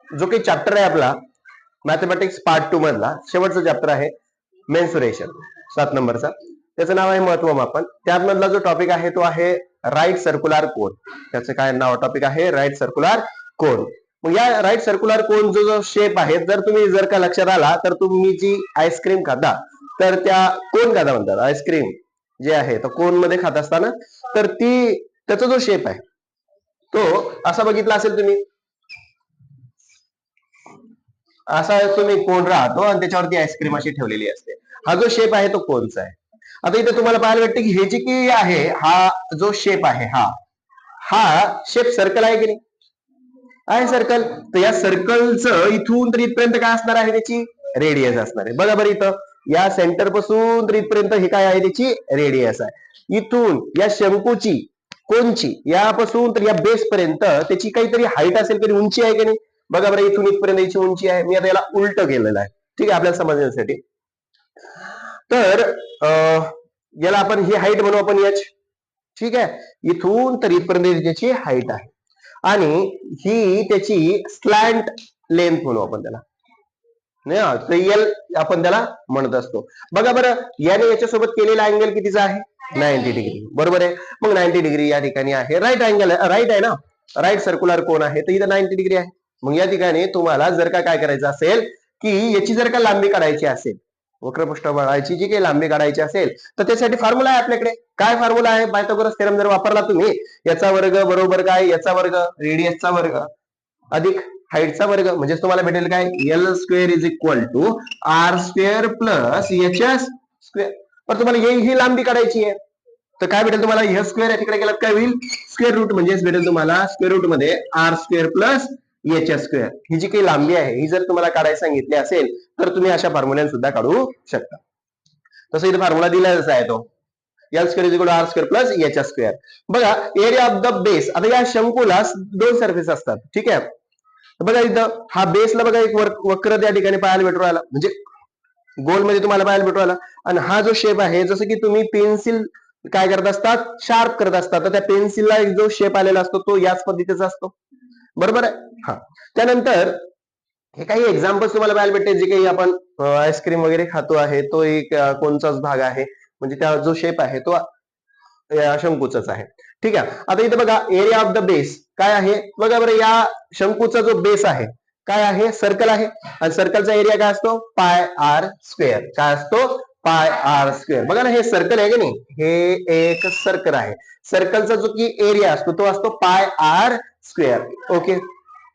जो काही चॅप्टर आहे आपला मॅथमॅटिक्स पार्ट 2 मधला शेवटचा चॅप्टर आहे मेन्सुरेशन 7 नंबरचा. त्याचं नाव आहे महत्वमापन. त्यामधला जो टॉपिक आहे तो आहे राईट सर्क्युलर कोन. त्याचं काय नाव टॉपिक आहे राईट सर्क्युलर कोन. मग या राईट सर्क्युलर कोन जो शेप आहे जर का लक्षात आला तर तुम्ही जी आईस्क्रीम खाता तर त्या कोन खाता म्हणतात. आईस्क्रीम जे आहे तो कोन मध्ये खात असताना तर त्याचा जो शेप आहे तो असा बघितला असेल तुम्ही, असा तुम्ही कोन राहतो आणि त्याच्यावरती आईस्क्रीम अशी ठेवलेली असते. हा जो शेप आहे तो कोनचा आहे. आता इथे तुम्हाला पाहायला भेटते की हे जे की आहे हा जो शेप आहे हा शेप सर्कल आहे की नाही आहे सर्कल. तर या सर्कलचं इथून तर इथपर्यंत काय असणार आहे त्याची रेडियस असणार आहे. बघा बरं इथं या सेंटर पासून तर इथपर्यंत हे काय आहे त्याची रेडियस आहे. इथून या शंकूची कोणची यापासून तर या बेस पर्यंत त्याची काहीतरी हाईट असेल तरी उंची आहे की नाही. बघा बरं इथून इथपर्यंत याची उंची आहे. मी आता याला उलट केलेलं आहे ठीक आहे आपल्याला समजण्यासाठी. तर याला आपण ही हाईट म्हणू आपण एच ठीक आहे. इथून तर इथपर्यंत त्याची हाईट आहे आणि ही त्याची स्लॅन्ट लेंथ म्हणू आपण त्याला एल आपण त्याला म्हणत असतो. बघा बरं याने याच्यासोबत केलेला अँगल कितीचा आहे 90 डिग्री बरोबर आहे. मग 90 डिग्री या ठिकाणी आहे राईट अँगल राईट आहे ना राईट सर्क्युलर कोन आहे तर इथं 90 डिग्री आहे. मग या ठिकाणी तुम्हाला जर का काय करायचं असेल की याची जर का लांबी काढायची असेल वक्रपृष्ठभागाची जी काही लांबी काढायची असेल तर त्यासाठी फॉर्म्युला आहे आपल्याकडे. काय फॉर्म्युला आहे पायथागोरस थेरम जर वापरला तुम्ही याचा वर्ग बरोबर काय याचा वर्ग रेडियसचा वर्ग अधिक हाईटचा वर्ग म्हणजे तुम्हाला भेटेल काय L square is equal to R square plus H S square. पण तुम्हाला ही लांबी काढायची आहे तर काय भेटेल तुम्हाला हे स्क्वेअर तिकडे गेलात काय होईल स्क्वेअर रूट म्हणजेच भेटेल तुम्हाला स्क्वेअर रूट मध्ये R square plus H S square. ही जी काही लांबी आहे ही जर तुम्हाला काढायला सांगितली असेल तर तुम्ही अशा फॉर्म्युल्याने सुद्धा काढू शकता. तसं इथे फॉर्म्युला दिलेला आहे तो L square is equal to R square plus H S square. बघा एरिया ऑफ द बेस. आता या शंकूला दोन सरफेस असतात ठीक आहे. बघा इथं हा बेसला बघा एक वक्र त्या ठिकाणी पाहायला भेटू राहिला म्हणजे गोल मध्ये तुम्हाला पाहायला भेटू राहिला. आणि हा जो शेप आहे जसं की तुम्ही पेन्सिल काय करत असतात शार्प करत असतात तर त्या पेन्सिलला एक जो शेप आलेला असतो तो याच पद्धतीचा असतो बरोबर आहे. हा त्यानंतर हे काही एक्झाम्पल्स तुम्हाला पाहायला भेटते जे काही आपण आईस्क्रीम वगैरे खातो आहे तो एक कोणचाच भाग आहे म्हणजे त्या जो शेप आहे तो शंकूचाच आहे ठीक आहे. आता इथे बघा एरिया ऑफ द बेस काय आहे बघा बरं या शंकूचा जो बेस आहे काय आहे सर्कल आहे आणि सर्कलचा एरिया काय असतो पाय आर स्क्वेअर. काय असतो पाय आर स्क्वेअर. बघा ना हे सर्कल आहे की नाही हे एक सर्कल आहे. सर्कलचा जो की एरिया असतो तो असतो pi R square. Okay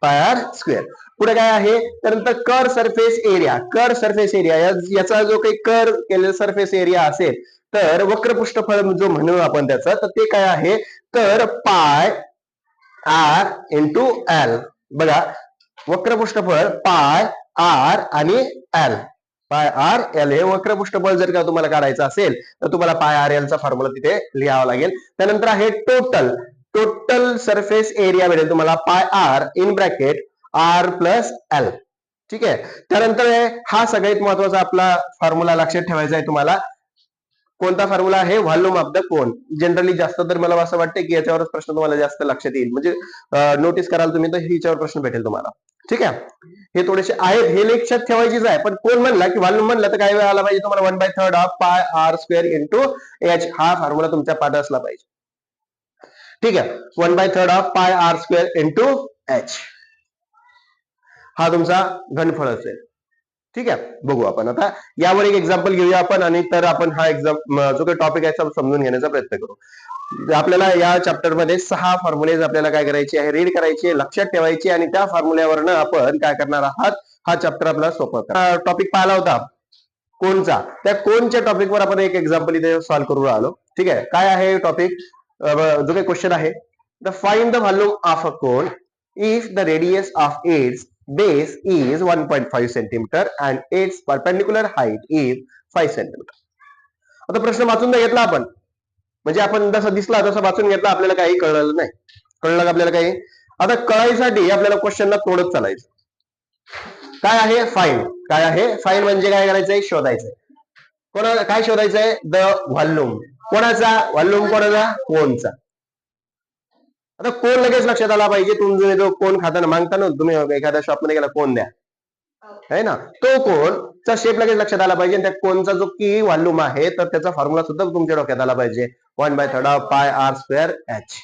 pi R square. पुढे काय आहे त्यानंतर कर सरफेस एरिया. कर सरफेस एरिया याचा जो काही कर केलेला सरफेस एरिया असेल तर वक्रपृष्ठफळ जो म्हणू आपण त्याचं तर ते काय आहे तर पाय आर इंटू एल. बघा वक्रपृष्ठफळ पाय आर आणि एल पाय आर एल हे वक्रपृष्ठफळ जर का तुम्हाला काढायचं असेल तर तुम्हाला पाय आर एल चा फॉर्म्युला तिथे लिहावा लागेल. त्यानंतर आहे टोटल सरफेस एरिया मिळेल तुम्हाला pi R in bracket R plus L ठीक आहे. त्यानंतर हा सगळ्यात महत्वाचा आपला फॉर्म्युला लक्षात ठेवायचा आहे तुम्हाला. कोणता फॉर्म्युला आहे volume of the cone. Generally जास्त तर मला असं वाटतं की याच्यावरच प्रश्न तुम्हाला जास्त लक्षात येईल म्हणजे नोटीस कराल तुम्ही तर हिच्यावर प्रश्न भेटेल तुम्हाला ठीक आहे. हे थोडेसे आहेत हे लक्षात ठेवायचीच आहे पण कोण म्हणला की व्हॉल्यूम म्हणला तर काय वेळ आला पाहिजे तुम्हाला 1/3 of pi R square into H हा फॉर्म्युला तुमच्या पाठ असला पाहिजे ठीक आहे. 1/3 of pi R square into H हा तुमचा घनफळ असेल ठीक आहे. बघू आपण आता यावर एक एक्झाम्पल घेऊया आपण आणि तर आपण हा एक्झाम जो काही टॉपिक आहे समजून घेण्याचा प्रयत्न करू. आपल्याला या चॅप्टर मध्ये 6 फॉर्म्युलेज आपल्याला काय करायचे आहे रीड करायचे लक्षात ठेवायचे आणि त्या फॉर्म्युल्यावरनं आपण काय करणार आहात हा चॅप्टर आपला सोपा टॉपिक पाहिला होता कोणचा त्या कोणच्या टॉपिकवर आपण एक एक्झाम्पल इथे सॉल्व्ह करू राहिलो ठीक आहे. काय आहे टॉपिक जो काही क्वेश्चन आहे the find the volume of a cone if the radius of its base is 1.5 centimeter and its perpendicular height is 5 centimeter. आता प्रश्न वाचून घेतला आपण म्हणजे आपण जसं दिसला तसं वाचून घेतला आपल्याला काही कळलं नाही. कळलं का आपल्याला काही. आता कळायसाठी आपल्याला क्वेश्चनला तोडत चालायचं. काय आहे फाईन. काय आहे फाईन म्हणजे काय करायचंय शोधायचंय. कोणाला काय शोधायचंय द व्हॉल्यूम. कोणाचा व्हॉल्यूम कोणाचा कोनचा. आता कोण लगेच लक्षात आला पाहिजे. तुम्ही जो कोण खाताना मागता ना, तुम्ही एखाद्या शॉपमध्ये गेला कोण द्या, है ना, तो कोणचा शेप लगेच लक्षात आला पाहिजे. त्या कोणचा जो की व्हॉल्यूम आहे तर त्याचा फॉर्म्युला सुद्धा तुमच्या डोक्यात आला पाहिजे. 1/3 of pi R square H.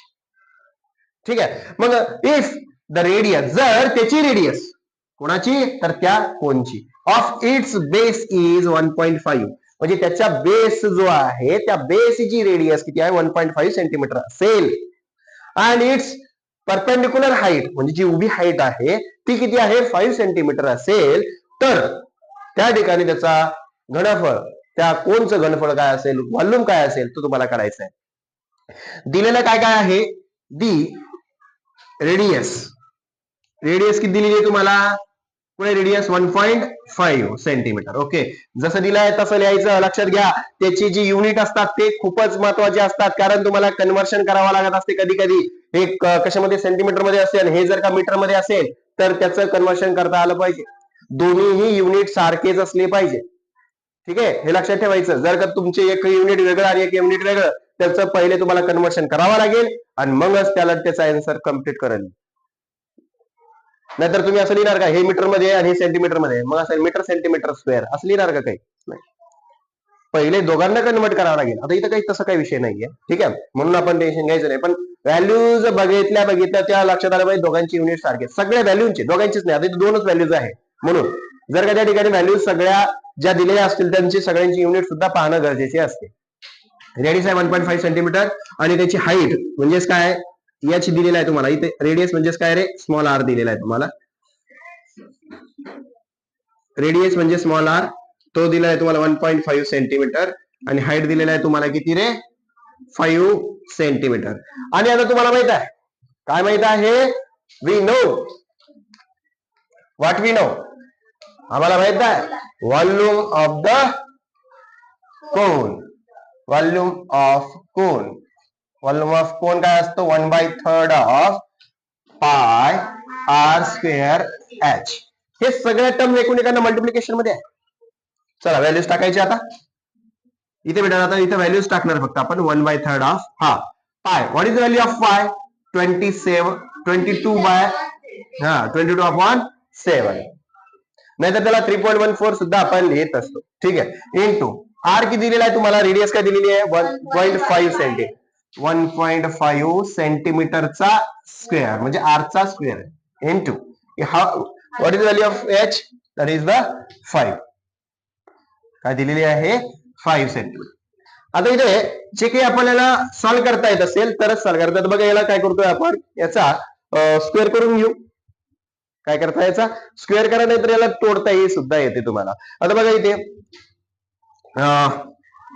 ठीक आहे. मग इफ द रेडियस, जर त्याची रेडियस कोणाची, तर त्या कोणची, ऑफ इट्स बेस इज 1.5, म्हणजे त्याच्या बेस जो आहे त्या बेसची रेडियस किती आहे, 1.5 सेंटीमीटर असेल. आणि इट्स परपेंडिक्युलर हाईट, म्हणजे जी उभी हाईट आहे ती किती आहे, 5 सेंटीमीटर असेल, तर त्या ठिकाणी त्याचा घनफळ, त्या कोणचं घनफळ काय असेल, व्हॉल्यूम काय असेल, तो तुम्हाला काढायचा आहे. दिलेलं काय काय आहे, दी रेडियस, रेडियस किती दिलेली आहे तुम्हाला, पुढे रेडियस 1.5 सेंटीमीटर. ओके, जसं दिलंय तसं लिहायचं. लक्षात घ्या, त्याची जी युनिट असतात ते खूपच महत्वाचे असतात, कारण तुम्हाला कन्व्हर्शन करावं लागत असते कधी कधी. हे कशामध्ये, सेंटीमीटर मध्ये असेल, हे जर का मीटर मध्ये असेल तर त्याचं कन्व्हर्शन करता आलं पाहिजे. दोन्हीही युनिट सारखेच असले पाहिजे. ठीक आहे, हे लक्षात ठेवायचं. जर का तुमचे एक युनिट वेगळं आणि एक युनिट वेगळं, त्याचं पहिले तुम्हाला कन्व्हर्शन करावं लागेल आणि मगच त्याला त्याचा आन्सर कम्प्लीट करेल. नाहीतर तुम्ही असं लिहिणार का, हे मीटर मध्ये आणि हे सेंटीमीटर मध्ये, मग असं मीटर सेंटीमीटर स्क्वेअर असं लिहिणार का, काही नाही. पहिले दोघांना कन्वर्ट करावं लागेल. आता इथं काही तसं काही विषय नाहीये. ठीक आहे, म्हणून आपण टेन्शन घ्यायचं नाही. पण व्हॅल्यूज बघितल्या त्या लक्षात आलं पाहिजे दोघांची युनिट सारखे, सगळ्या व्हॅल्यूचे, दोघांचीच नाही. आता इथे दोनच व्हॅल्यूज आहे, म्हणून जर का त्या ठिकाणी व्हॅल्यूज सगळ्या ज्या दिलेल्या असतील त्यांची सगळ्यांची युनिट सुद्धा पाहणं गरजेचे असते. रेडियस आहे 1.5 सेंटीमीटर आणि त्याची हाईट म्हणजेच काय, याची दिलेला आहे तुम्हाला इथे. रेडियस म्हणजेच काय रे, स्मॉल आर दिलेला आहे तुम्हाला. रेडियस म्हणजे स्मॉल आर, तो दिला आहे तुम्हाला 1.5 सेंटीमीटर आणि हाईट दिलेला आहे तुम्हाला किती रे, 5 सेंटीमीटर. आणि आता तुम्हाला माहित आहे काय, माहित आहे, we know, what we know, आम्हाला माहित आहे volume of the cone. Volume of cone, volume of cone काय असतो, 1/3 of pi R square H. हे सगळ्या टर्म एकूण मल्टिप्लिकेशन मध्ये आहे. चला व्हॅल्यूज टाकायचे आता इथे बेटा. आता इथे व्हॅल्यूज टाकणार फक्त आपण. 1/3 ऑफ हा पाय, what is the value of पाय, 22 अपॉन 7, नाहीतर त्याला 3.14 सुद्धा आपण लिहित असतो. ठीक आहे, इंटू आर किती दिलेला आहे तुम्हाला, रेडियस काय दिलेली आहे, 1.5 सेंटीमीटर, 1.5 सेंटीमीटरचा स्क्वेअर म्हणजे आरचा square, into what is the value of H, that is the 5, काय दिलेली आहे, 5 सेंटीमीटर. आता इथे जे काही आपल्याला सॉल्व्ह करता येत असेल तरच सॉल्व्ह करता येतं. बघा याला काय करतोय आपण, याचा स्क्वेअर करून घेऊ. काय करता, याचा स्क्वेअर करा, नाही तर याला तोडता येईल सुद्धा येते तुम्हाला. आता बघा इथे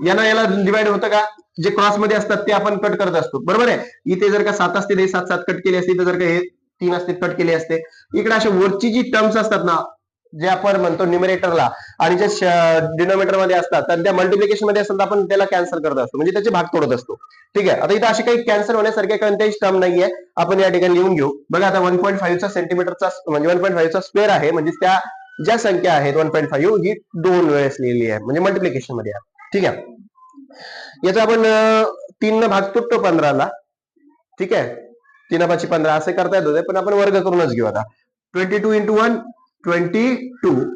याला डिवाइड होतं का, जे क्रॉस मध्ये असतात ते आपण कट करत असतो, बरोबर आहे. इथे जर का 7 असते, 7 कट केले असते, तर जर का हे 3 असते कट केले असते. इकडे अशा वरची जी टर्म्स असतात ना, जे आपण म्हणतो न्यूमरेटरला, आणि जे डिनोमिनेटर मध्ये असतात, तर त्या मल्टिप्लिकेशन मध्ये असतात आपण त्याला कॅन्सल करत असतो, म्हणजे त्याचे भाग तोडत असतो. ठीक आहे, आता इथे अशी काही कॅन्सल होण्यासारखे कोणत्याही टर्म नाहीये, आपण या ठिकाणी लिहून घेऊ. बघा आता 1.5 सेंटीमीटरचा म्हणजे 1.5 स्क्वेअर आहे, म्हणजे त्या ज्या संख्या आहेत 1.5 ही 2 वेळेस लिहिली आहे, म्हणजे मल्टिप्लिकेशन मध्ये आहे. ठीक आहे, याचा आपण 3 न भाग तुटतो 15ला. ठीक आहे, 3 5 15 असे करता येत होते, पण आपण वर्ग करूनच घेऊ आता. 22 इंटू 1 22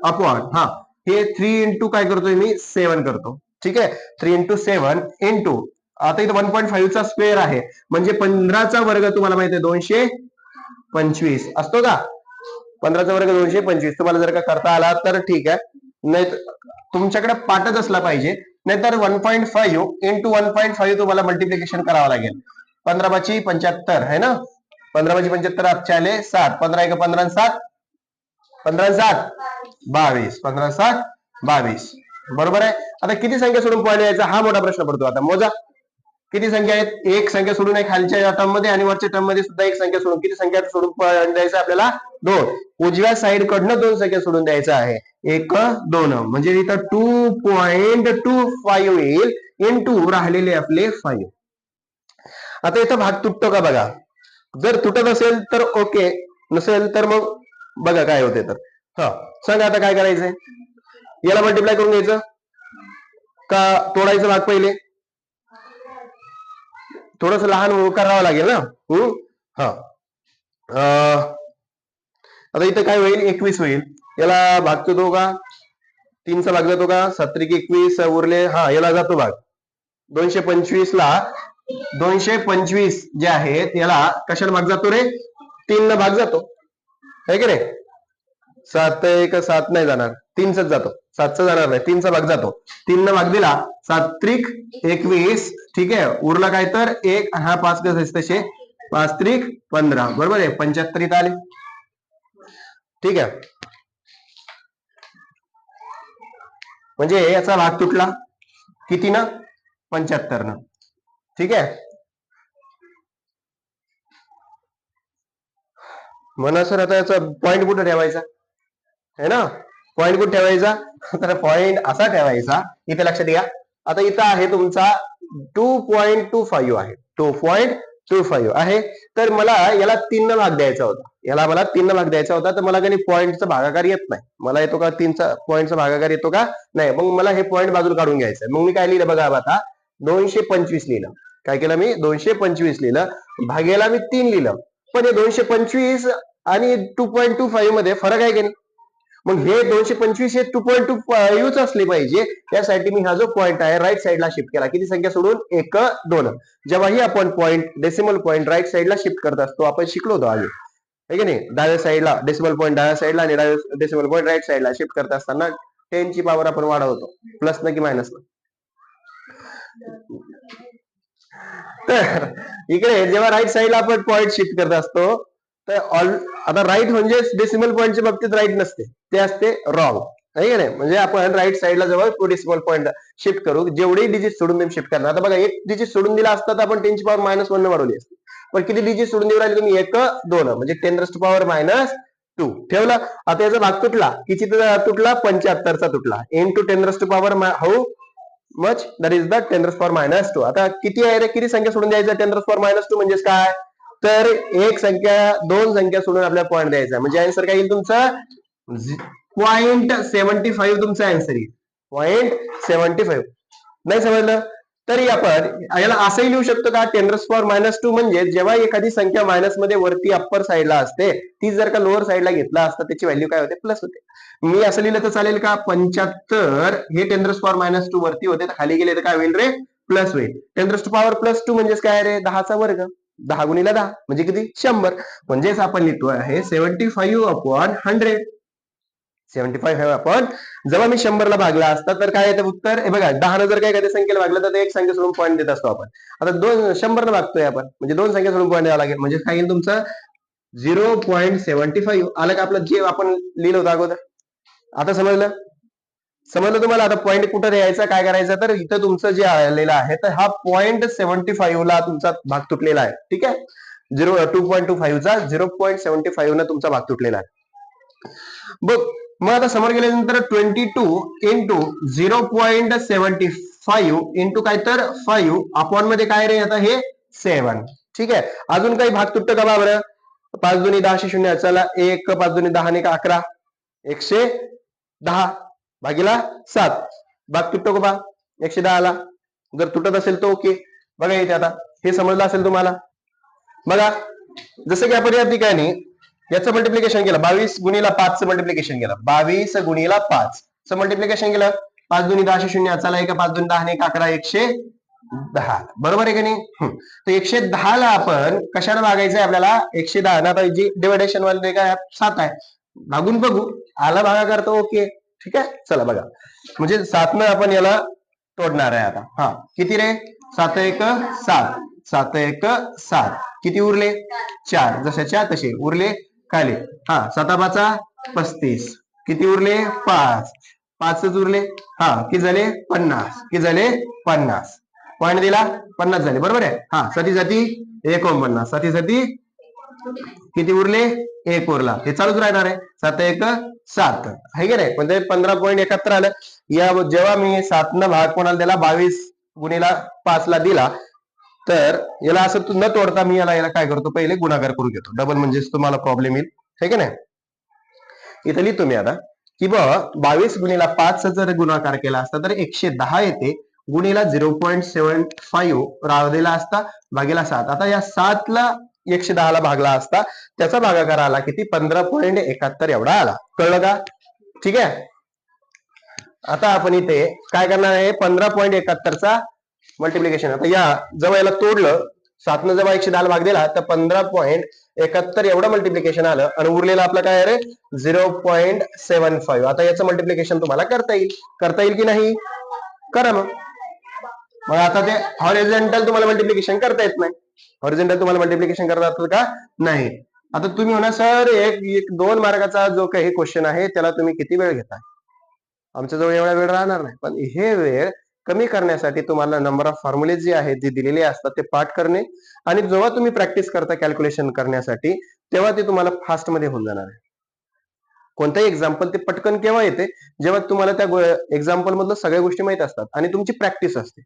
अपॉन हा हे 3 इंटू काय करतोय मी, 7 करतो. ठीक आहे, 3 इंटू 7 इंटू आता इथे 1.5 चा स्क्वेअर आहे, म्हणजे 15चा वर्ग तुम्हाला माहिती आहे 225 असतो का. 15चा वर्ग 225. तुम्हाला जर का करता आला तर ठीक आहे, नाही तुमच्याकडे पाठच असला पाहिजे, नाहीतर 1.5 इंटू 1.5 तुम्हाला मल्टिप्लिकेशन करावं लागेल. 15 5 75 है ना, 15 5 75 आजच्या आले 7, 15 1 15 7, 15 7 22, 15 7 22, बरोबर आहे. आता किती संख्या सोडून पॉईंट यायचा हा मोठा प्रश्न पडतो. आता मोजा किती संख्या आहेत, एक संख्या सोडून एक खालच्या टर्म मध्ये आणि वरच्या टर्म मध्ये सुद्धा एक संख्या सोडून, किती संख्या सोडून पॉईंट द्यायचा आपल्याला, 2. उजव्या साइड कडनं 2 संख्या सोडून द्यायचं आहे, 1 2, म्हणजे इथं 2.25 येईल इंटू राहिलेले आपले 5. आता इथं भाग तुटतो का बघा, जर तुटत असेल तर ओके, नसेल तर मग बघा काय होते. तर हा सांगा आता काय करायचंय, याला मल्टिप्लाय करून घ्यायचं का तोडायचं भाग पहिले, थोडस लहान करावं लागेल ना. हा आता इथं काय होईल 21 होईल. याला भाग तो का 3चा भाग जातो का 7-21 उरले. हा याला जातो भाग 225 ला 225 जे आहेत याला कशाला भाग जातो रे 3 भाग जातो आहे की नाही. 7 नाही जाणार 3च जातो 7चा जाणार नाही 3चा भाग जातो 3 भाग दिला 7-21 ठीक आहे. उरला काय तर एक हा 5 कसे तसे 5-15 बरोबर आहे 75 इथं आले ठीक आहे. म्हणजे याचा भाग तुटला किती ना 75 न ठीक आहे. म्हणा सर आता याचा पॉइंट कुठे ठेवायचा है ना. पॉइंट कुठे ठेवायचा तर पॉइंट असा ठेवायचा इथे लक्षात घ्या. आता इथं आहे तुमचा 2.25 आहे 2.25 आहे. तर मला याला 3 भाग द्यायचा होता. याला मला 3 भाग द्यायचा होता तर मला काही पॉईंटचा भागाकार येत नाही. मला येतो का 3चा पॉईंटचा भागाकार येतो का नाही. मग मला हे पॉईंट बाजूला काढून घ्यायचं. मग मी काय लिहिलं बघा आता 225 लिहिलं. काय केलं मी 225 लिहिलं भाग्याला मी 3 लिहिलं. पण हे 225 आणि 2.25 मध्ये फरक आहे की नाही. मग हे 225 हे 2.25 असले पाहिजे. त्यासाठी मी हा जो पॉईंट आहे राईट साईडला शिफ्ट केला. किती संख्या सोडून 1 2. जेव्हाही आपण पॉईंट डेसिमल पॉईंट राईट साईडला शिफ्ट करत असतो आपण शिकलो होतो आधी आहे की नाही. डाव्या साईडला डेसिमल पॉईंट डाव्या साईडला आणि डेसिमल पॉईंट राईट साईडला शिफ्ट करत असताना 10 ची पॉवर आपण वाढवतो प्लस न की मायनस न. तर इकडे जेव्हा राईट साईडला आपण पॉईंट शिफ्ट करत असतो तर आता राईट म्हणजे डेसिमल पॉईंटच्या बाबतीत राईट नसते ते असते रॉंग आहे की नाही. म्हणजे आपण राईट साईडला जेव्हा डेसिमल पॉईंट शिफ्ट करू जेवढे डिजिट सोडून तुम्ही शिफ्ट करणार. आता बघा एक डिजिट सोडून दिला असता तर आपण 10 ची पॉवर -1 वाढवली असते. पण किती डिजिट सोडून देऊ राहिले तुम्ही 1 2 म्हणजे 10⁻² ठेवला. आता याचा भाग तुटला किती तुटला 75चा तुटला into 10⁻² how much that is the 10⁻². आता किती आहे रे किती संख्या सोडून द्यायचं 10⁻² म्हणजे काय तर एक संख्या 2 संख्या सोडून आपल्याला पॉईंट द्यायचा. म्हणजे आन्सर काय येईल तुमचा 0.75 तुमचा आन्सर येईल 0.75. नाही समजलं तरी आपण याला असंही लिहू शकतो का 10⁻² म्हणजे जेव्हा एखादी संख्या मायनस मध्ये वरती अप्पर साईडला असते ती जर का लोअर साईडला घेतला असता त्याची व्हॅल्यू काय होते प्लस होते. मी असं लिहिलं तर चालेल का 75 हे 10⁻² वरती होते तर खाली गेले तर काय होईल रे प्लस होईल. 10⁻² म्हणजे काय रे 10चा वर्ग 10 गुणिले 10 म्हणजे किती 100. म्हणजेच आपण लिहितो आहे 75/100. 75 आपण जेव्हा मी 100 ला भागला असता तर काय येतं उत्तर हे बघा 10 जर काय एखाद्या संख्येला भागलं तर एक संख्या सोडून पॉईंट देत असतो आपण. आता 100 ला भागतोय आपण म्हणजे 2 संख्या सोडून पॉईंट द्यावा लागेल. म्हणजे काय येईल तुमचं 0.75 आलं का आपलं जे आपण लिहिलं होतं अगोदर. आता समजलं तुम्हाला. आता पॉईंट कुठं द्यायचा काय करायचं तर इथं तुमचं जे आलेलं आहे तर हा 0.75 ला तुमचा भाग तुटलेला आहे ठीक आहे. 2.25 चा 0.75 न तुमचा भाग तुटलेला आहे. बघ मग आता समोर गेल्यानंतर 22 इंटू 0.75 इंटू काय तर 5 अपॉन मध्ये काय रे आता हे 7 ठीक आहे. अजून काही भाग तुटतं का बरं 5 दुनी 10 0 चला 1 5 दुनी 10 आणि 11 110 भागीला 7 भाग तुटतो का बा 110 ला. जर तुटत असेल तर ओके. बघा इथे आता हे समजलं असेल तुम्हाला. बघा जसं की आपण या ठिकाणी याचं मल्टिप्लिकेशन केलं 22 गुणिला 5 मल्टिप्लिकेशन केलं 22 गुणिला 5 चं मल्टिप्लिकेशन केलं 5 दुनी 10 0 चला 1 5 दुनी 10 आणि 11 110 बरोबर आहे की नाही. तर 110 ला आपण कशाला भागायचंय आपल्याला 110 ना आता जी डिव्हिडेशन वाले काय 7 आहे भागून बघू आला भागा करतो ओके ठीक आहे. चला बघा म्हणजे 7 न आपण याला तोडणार आहे आता. हा किती रे 7 1 7 7 1 7 किती उरले 4 जशाच्या तसे उरले खाली. हा 7 5 35 किती उरले 5 5 उरले. हा किती झाले 50 किती झाले 50 पॉईंट दिला 50 झाले बरोबर आहे. हा सती 49 सती किती उरले 1 उरला. हे चालूच राहणार आहे 7 1 7 आहे की नाही. म्हणजे 15.71 आलं. या जेव्हा मी 7 न भाग कोणाला दिला 22 गुणिला 5 ला दिला तर याला असं न तोडता मी याला काय करतो पहिले गुणाकार करून घेतो डबल म्हणजे तुम्हाला प्रॉब्लेम येईल है की नाही. इथं लिहितो मी आता की बघ 22 गुणिला 5 जर गुणाकार केला असता तर 110 येते गुणिला 0.75 राहिलेला असता भागेला 7. आता या 7 ला 110 ला भागला असता त्याचा भागाकार आला किती 15.71 एवढा आला. कळलं का? ठीक आहे. आता आपण इथे काय करणार आहे 15.71चा मल्टिप्लिकेशन. आता या जेव्हा याला तोडलं 7 जेव्हा 110 ला भाग दिला तर 15.71 एवढं मल्टिप्लिकेशन आलं आणि उरलेलं आपलं काय आहे 0.75. आता याचं मल्टिप्लिकेशन तुम्हाला करता येईल की नाही? करा मग आता ते हॉरिझॉन्टल तुम्हाला मल्टिप्लिकेशन करता येत नाही. हॉरिझॉन्टल तुम्हाला मल्टिप्लिकेशन करता येतं का? नाही. आता तुम्ही म्हणा सर एक 2 मार्काचा जो काही क्वेश्चन आहे त्याला तुम्ही किती वेळ घेता? आमच्याजवळ एवढा वेळ राहणार नाही. पण हे वेळ कमी करण्यासाठी तुम्हाला नंबर ऑफ फॉर्म्युले जे आहेत जे दिलेले असतात ते पाठ करणे आणि जेव्हा तुम्ही प्रॅक्टिस करता कॅल्क्युलेशन करण्यासाठी तेव्हा ते तुम्हाला फास्ट मध्ये होऊन जाणार आहे. कोणताही एक्झाम्पल ते पटकन केव्हा येते जेव्हा तुम्हाला त्या एक्झाम्पल मधलं सगळ्या गोष्टी माहित असतात आणि तुमची प्रॅक्टिस असते.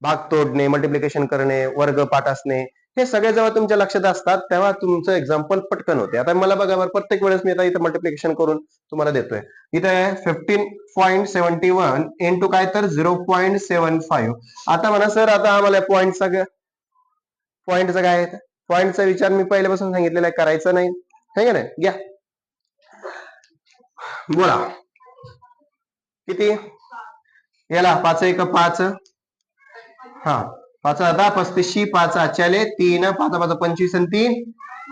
भाग तोडणे, मल्टिप्लिकेशन करणे, वर्ग पाठ असणे हे सगळे जेव्हा तुमच्या लक्षात असतात तेव्हा तुमचं एक्झाम्पल पटकन होते. आता मला बघा बरं प्रत्येक वेळेस मी आता इथं मल्टिप्लिकेशन करून तुम्हाला देतोय. इथे 15.71 इंटू काय तर 0.75. आता म्हणा सर आता आम्हाला पॉईंटचा काय आहे? पॉईंटचा विचार मी पहिल्यापासून सांगितलेला आहे करायचा नाही. है का नाही? घ्या बोला किती याला 5 1 5 हा 5 आता 35 5 आचाले 3 5 5 25 आणि 3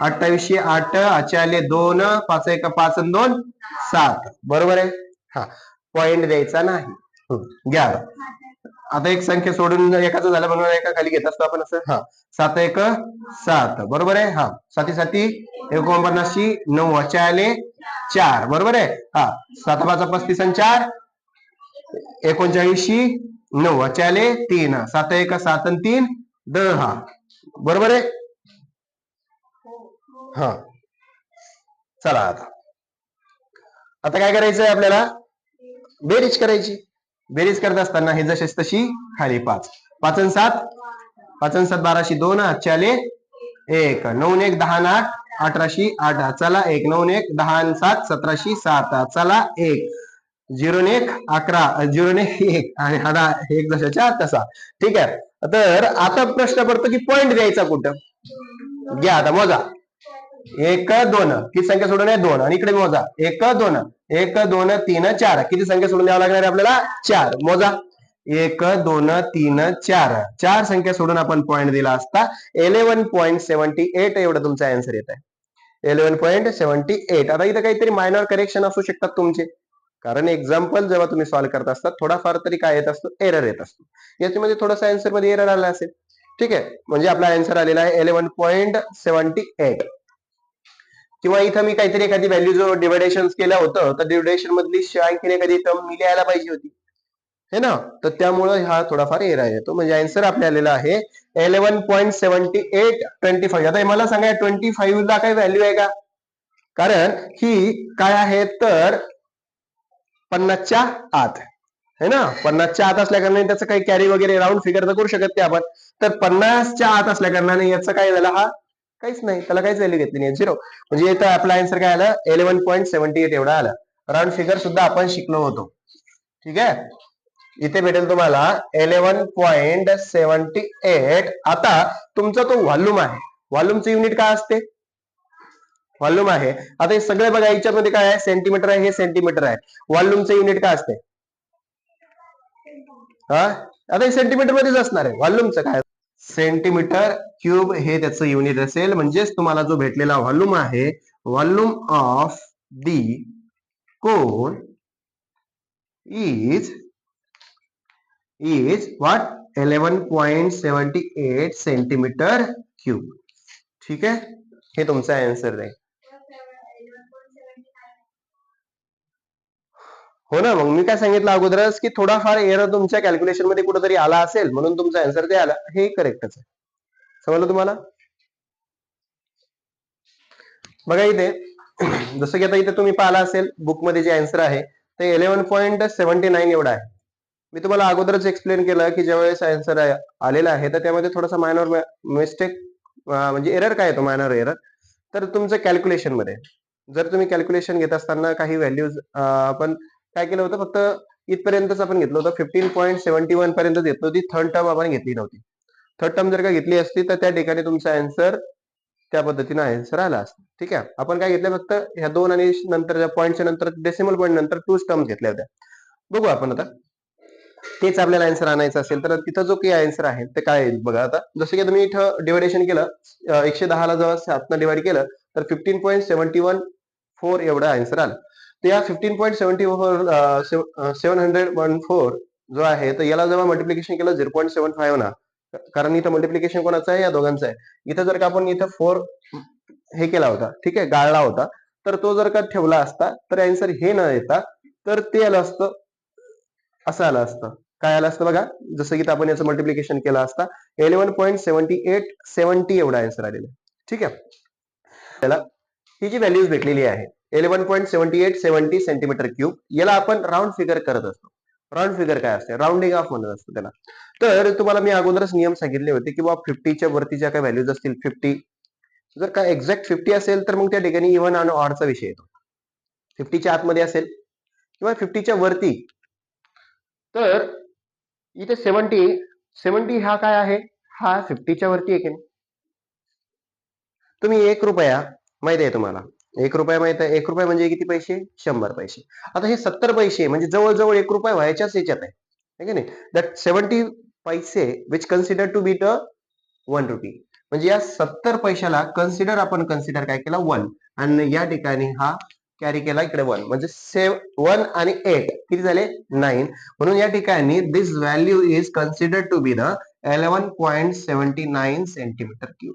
28 8 आचाले 2 5 1 5 आणि 2 7 बरोबर आहे. हा पॉइंट द्यायचा नाही. घ्या आता एक संख्या सोडून एकाचं झालं म्हणून एका खाली घेत असतो आपण असं. हा 7 1 7 बरोबर आहे. हा 7 7 49 9 आचाले 4 बरोबर आहे. हा 7 5 35 आणि 4 39 9 आचाले 3 7 1 7 आणि 3 10 बरोबर आहे. हा चला आता काय करायचंय आपल्याला बेरीज करायची. बेरीज करत असताना हे जशी तशी खाली 5 5 आणि 7 5 आणि 7 12 2 आचाले 1 9 1 10 8 18 8 चला 1 9 1 10 आणि 7 17 7 चला 1 0 1 11 0 1 आणि हा 1 जशाच्या तसा. ठीक आहे. तर आता प्रश्न पडतो की पॉइंट द्यायचा कुठं? घ्या आता मोजा 1 2 किती संख्या सोडून आहे 2 आणि इकडे मोजा 1 2 1 2 3 4 किती संख्या सोडून द्यावं लागणार आहे आपल्याला 4 मोजा 1 2 3 4 4 संख्या सोडून आपण पॉइंट दिला असता 11.78 एवढं तुमचा आन्सर येत आहे. 11.78. आता इथं काहीतरी मायनर करेक्शन असू शकतात तुमचे कारण एक्झाम्पल जेव्हा तुम्ही सॉल्व्ह करत असतात थोडाफार तरी काय येत असतो एरर येत असतो. याच्यामध्ये थोडासा आन्सर मध्ये एरर आला असेल. ठीक आहे म्हणजे आपला आन्सर आलेला आहे 11.78 किंवा इथं मी काहीतरी एखादी व्हॅल्यू जो डिव्हायडेशन केलं होतं तर डिव्हायडेशन मधली आणखी एखादी टर्म मी लिहायला पाहिजे होती है ना. तर त्यामुळे हा थोडाफार एरर येतो म्हणजे आन्सर आपल्या आलेला आहे 11.78 25. आता मला सांगा 25 ला काही व्हॅल्यू आहे का? कारण ही काय आहे तर 50च्या आत है ना. 50च्या आत असल्या कारणाने त्याचं काही कॅरी वगैरे राऊंड फिगर तर करू शकत नाही आपण. तर 50च्या आत असल्या कारणाने याचं काय झालं हा काहीच नाही त्याला काहीच व्हॅल्यू घेतली नाही 0 म्हणजे इथं आपला आन्सर काय आला 11.78 एवढा आला. राऊंड फिगर सुद्धा आपण शिकलो होतो. ठीक आहे इथे भेटेल तुम्हाला 11.78. आता तुमचा तो व्हॉल्यूम आहे. व्हॉल्यूमचं युनिट काय असते? व्हॉल्यूम आहे. आता हे सगळे बघा याच्यामध्ये काय आहे सेंटीमीटर आहे हे सेंटीमीटर आहे. व्हॉल्यूमचं युनिट काय असते? हा आता हे सेंटीमीटर मध्येच असणार आहे. व्हॉल्यूमचं काय सेंटीमीटर क्यूब हे त्याचं युनिट असेल. म्हणजेच तुम्हाला जो भेटलेला व्हॉल्यूम आहे volume of the cone is what 11.78 centimetre cube. ठीक आहे हे तुमचा आन्सर आहे. हो ना. मग मी काय सांगितलं अगोदरच की थोडाफार एरर तुमच्या कॅल्क्युलेशन मध्ये कुठेतरी आला असेल म्हणून तुमचा आन्सर ते आला. हे करेक्टच आहे. समजलं तुम्हाला? बघा इथे जसं की आता इथे तुम्ही पाहिला असेल बुक मध्ये जे आन्सर आहे ते 11.79 एवढा आहे. मी तुम्हाला अगोदरच एक्सप्लेन केलं की ज्यावेळेस आन्सर आलेला आहे तर त्यामध्ये थोडासा मायनर मिस्टेक म्हणजे एरर काय येतो मायनर एरर तर तुमचं कॅल्क्युलेशन मध्ये जर तुम्ही कॅल्क्युलेशन घेत असताना काही व्हॅल्यूज आपण काय केलं होतं फक्त इथपर्यंतच आपण घेतलं होतं 15.71 पर्यंत घेतली होती. थर्ड टर्म आपण घेतली नव्हती. थर्ड टर्म जर का घेतली असती तर त्या ठिकाणी तुमचा आन्सर त्या पद्धतीने आन्सर आला असतं. ठीक आहे. आपण काय घेतलं फक्त ह्या 2 आणि नंतर पॉईंटच्या नंतर डेसिमल पॉईंट नंतर 2 टर्म्स घेतल्या होत्या. बघू आपण आता. तेच आपल्याला आन्सर आणायचं असेल तर तिथं जो काही आन्सर आहे ते काय येईल बघा आता. जसं की तुम्ही इथं डिव्हायडेशन केलं 110 ला जेव्हा 7 न डिवाइड केलं तर 15.714 एवढं आन्सर आलं. तर या 15.74 714 जो आहे तर याला जेव्हा मल्टिप्लिकेशन केलं 0.75 ना, कारण इथं मल्टिप्लिकेशन कोणाचं आहे या दोघांचं आहे. इथं जर का आपण इथं 4 हे केला होता, ठीक आहे, गाळला होता, तर तो जर का ठेवला असता तर आन्सर हे न येता तर ते आलं असतं, असं आलं असतं. काय आलं असतं बघा, जसं की आपण याचं मल्टिप्लिकेशन केलं असता 11.7870 एवढा आन्सर आलेला आहे. ठीक आहे. त्याला ही जी व्हॅल्यूज भेटलेली आहे 11.7870 सेंटीमीटर क्यूब, याला आपण राऊंड फिगर करत असतो. राऊंड फिगर काय असते? राऊंडिंग ऑफ म्हणत असतो त्याला. तर तुम्हाला मी अगोदरच नियम सांगितले होते की बाबा 50च्या वरती ज्या काही व्हॅल्यूज असतील 50, जर का एक्झॅक्ट 50 असेल तर मग त्या ठिकाणी इव्हन आणि ऑडचा विषय येतो. 50च्या आतमध्ये असेल किंवा 50च्या वरती, तर इथे 70 हा काय आहे? हा 50च्या वरती आहे की नाही? तुम्ही 1 रुपया माहिती आहे तुम्हाला, 1 रुपया माहित आहे. 1 रुपया म्हणजे किती पैसे? 100 पैसे. आता हे 70 पैसे म्हणजे जवळजवळ 1 रुपया व्हायच्याच याच्यात आहे, है की नाही? दॅट 70 पैसे which consider to be the 1 rupee. म्हणजे या 70 पैशाला आपण कन्सिडर काय केला? 1. आणि या ठिकाणी हा कॅरी केला इकडे 1. म्हणजे 1 आणि 8 किती झाले? 9. म्हणून या ठिकाणी this value is consider to be the 11.79 centimetre cube.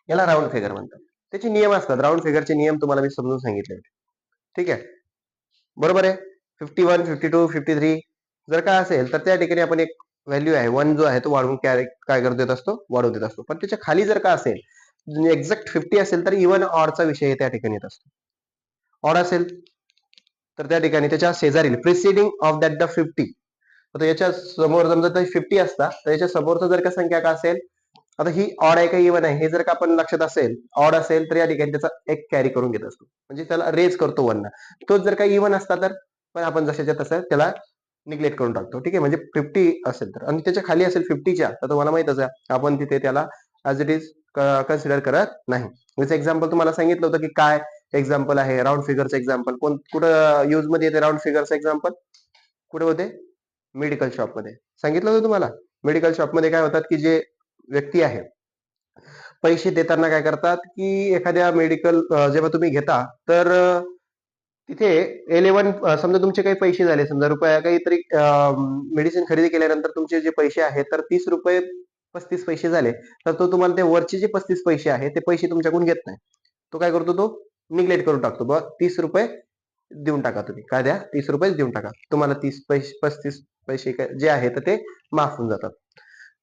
याला राऊंड फिगर म्हणतात. त्याचे नियम असतात. राऊंड फिगरचे नियम तुम्हाला मी समजून सांगितले. ठीक आहे, बरोबर आहे. 51, 52, 53 जर का असेल तर त्या ठिकाणी आपण एक व्हॅल्यू आहे 1 जो आहे तो वाढवून काय करत देत असतो? वाढवून देत असतो. पण त्याच्या खाली जर का असेल एक्झॅक्ट 50 असेल तर इव्हन ऑडचा विषय त्या ठिकाणी येत असतो. ऑड असेल तर त्या ठिकाणी त्याच्या शेजारील प्रिसिडिंग ऑफ दॅट द 50, आता याच्या समोर समजा 50 असतात तर याच्या समोरचा जर का संख्या का असेल, आता ही ऑड आहे का इव्हन आहे हे जर का आपण लक्षात असेल, ऑड असेल तर या ठिकाणी त्याचा एक कॅरी करून घेत असतो, म्हणजे त्याला रेज करतो 1 ना. तोच जर का इव्हन असता तर पण आपण जशाच्या तसं त्याला निग्लेक्ट करून टाकतो. ठीक आहे, म्हणजे 50 असेल तर आणि त्याच्या खाली असेल 50च्या तर तुम्हाला माहितच आहे आपण तिथे त्याला ऍज इट इज कन्सिडर करत नाही. जसं एक्झाम्पल तुम्हाला सांगितलं होतं की काय एक्झाम्पल आहे राऊंड फिगरचं एक्झाम्पल. कुठं यूज मध्ये येते राऊंड फिगरचं एक्झाम्पल? कुठे होते? मेडिकल शॉपमध्ये. सांगितलं होतं तुम्हाला. मेडिकल शॉपमध्ये काय होतात की जे व्यक्ती आहे पैसे देताना काय करतात की एखाद्या मेडिकल जेव्हा तुम्ही घेता तर तिथे 11 समजा तुमचे काही पैसे झाले, समजा रुपया काहीतरी मेडिसिन खरेदी केल्यानंतर तुमचे जे पैसे आहेत तर 30 रुपये 35 पैसे झाले, तर तो तुम्हाला ते वरचे जे 35 पैसे आहेत ते पैसे तुमच्याकडून घेत नाही. तो काय करतो? तो निग्लेक्ट करून टाकतो. बघ 30 रुपये देऊन टाका तुम्ही. काय द्या? 30 रुपये देऊन टाका. तुम्हाला 30 पैसे 35 पैसे जे आहेत ते माफ होऊन जातात.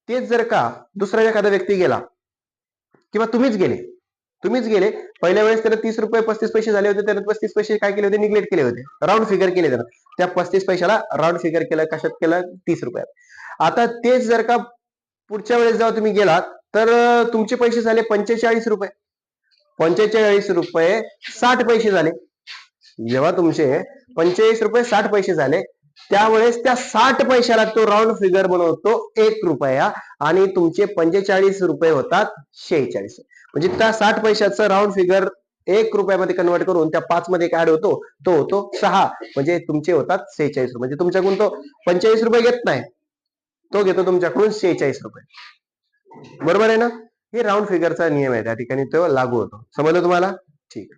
तेच जर का दुसरा एखादा व्यक्ती गेला किंवा तुम्हीच गेले पहिल्या वेळेस त्याला 30 रुपये 35 पैसे झाले होते, त्याने 35 पैसे काय केले होते? निग्लेक्ट केले होते, राऊंड फिगर केले त्यानं. त्या 35 पैशाला राऊंड फिगर केलं, कशात केलं? 30 रुपयात. आता तेच जर का पुढच्या वेळेस जेव्हा तुम्ही गेलात तर तुमचे पैसे झाले 45 रुपये. 45 रुपये 60 पैसे झाले. जेव्हा तुमचे 45 रुपये 60 पैसे झाले त्यावेळेस त्या 60 पैशाला तो राऊंड फिगर बनवतो 1 रुपया आणि तुमचे 45 रुपये होतात 46. म्हणजे त्या 60 पैशाचं राऊंड फिगर 1 रुपयामध्ये कन्वर्ट करून त्या 5 मध्ये ऍड होतो, तो होतो 6. म्हणजे तुमचे होतात 46 रुपये. म्हणजे तुमच्याकडून तो 45 रुपये घेत नाही, तो घेतो तुमच्याकडून 46 रुपये. बरोबर आहे ना? हे राऊंड फिगरचा नियम आहे, त्या ठिकाणी तो लागू होतो. समजलं तुम्हाला? ठीक.